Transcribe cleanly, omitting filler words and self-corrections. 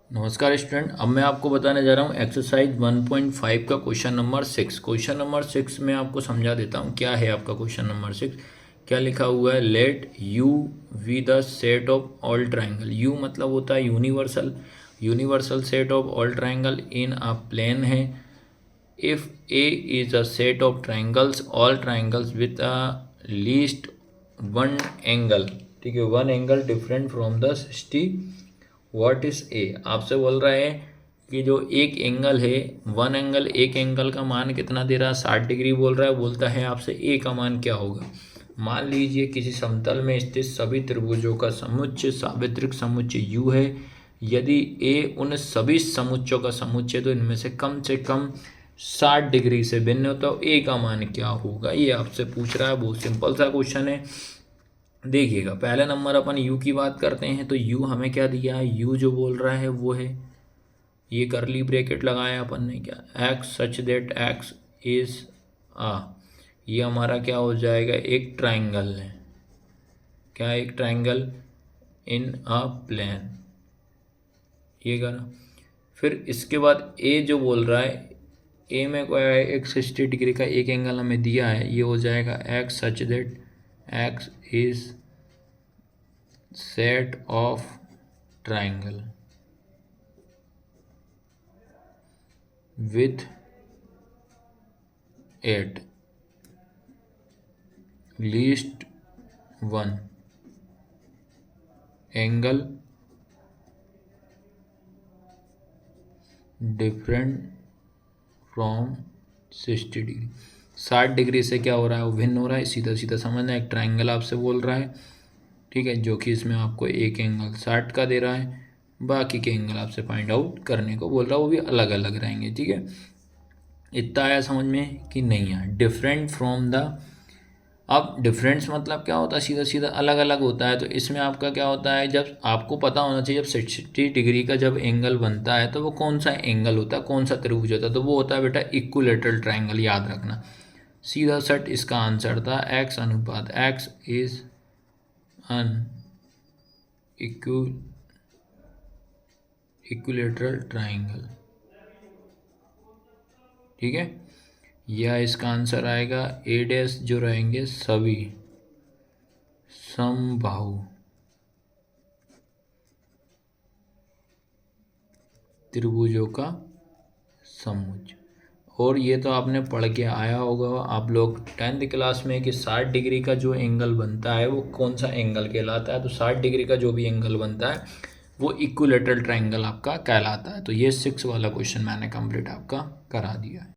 नमस्कार स्टूडेंट। अब मैं आपको बताने जा रहा हूँ एक्सरसाइज 1.5 का क्वेश्चन नंबर 6। क्वेश्चन नंबर 6 में आपको समझा देता हूँ क्या है आपका क्वेश्चन नंबर 6। क्या लिखा हुआ है, let U be the set of all triangle. U मतलब होता है universal, universal set of all triangle in a plane है। If A is a set of triangles, all triangles with a least one angle, ठीक है, one angle different from the 60, what is A. आपसे बोल रहा है कि जो एक एंगल है, वन एंगल, एक एंगल का मान कितना दे रहा है, 60 डिग्री बोल रहा है। बोलता है आपसे ए का मान क्या होगा। मान लीजिए किसी समतल में स्थित सभी त्रिभुजों का समुच्चय सार्वत्रिक समुच्चय यू है। यदि ए उन सभी समुच्चयों का समुच्चय तो इनमें से कम 60 डिग्री से भिन्न हो, तो ए का मान क्या होगा, ये आपसे पूछ रहा है। बहुत सिंपल सा क्वेश्चन है। देखिएगा, पहले नंबर अपन u की बात करते हैं तो u हमें क्या दिया है, u जो बोल रहा है वो है, ये करली ब्रैकेट लगाया अपन ने, क्या, x such that x is ah, ये हमारा क्या हो जाएगा, एक ट्राइंगल है। क्या, एक ट्राइंगल इन अ प्लेन, ये करा। फिर इसके बाद a जो बोल रहा है, a में क्या है, एक 60 डिग्री का एक एंगल हमें दिया है, ये हो जाएगा x such that x is set of triangle with at least one angle different from 60 degree. 60 degree से क्या हो रहा है, वो भिन्न हो रहा है। सीधा सीधा समझना, एक ट्राइंगल आपसे बोल रहा है, ठीक है, जो कि इसमें आपको एक एंगल 60 का दे रहा है, बाकी के एंगल आपसे फाइंड आउट करने को बोल रहा है, वो भी अलग अलग रहेंगे, ठीक है। इतना आया समझ में कि नहीं आया। डिफरेंट फ्रॉम द, अब डिफरेंस मतलब क्या होता है, सीधा सीधा अलग अलग होता है। तो इसमें आपका क्या होता है, जब आपको पता होना चाहिए, जब 60 डिग्री का जब एंगल बनता है तो वो कौन सा एंगल होता है, कौन सा त्रिभुज होता है, तो वो होता है बेटा इक्विलेटरल ट्राइंगल, याद रखना। सीधा सट इसका आंसर था x अनुपात x is an equilateral triangle, ठीक है। यह इसका आंसर आएगा। ए डैश जो रहेंगे सभी समबाहु त्रिभुजों का समुच्चय। और ये तो आपने पढ़ के आया होगा आप लोग 10th क्लास में कि 60 डिग्री का जो एंगल बनता है वो कौन सा एंगल कहलाता है। तो 60 डिग्री का जो भी एंगल बनता है वो इक्विलेटरल ट्राइंगल आपका कहलाता है। तो ये 6 वाला क्वेश्चन मैंने कंप्लीट आपका करा दिया है।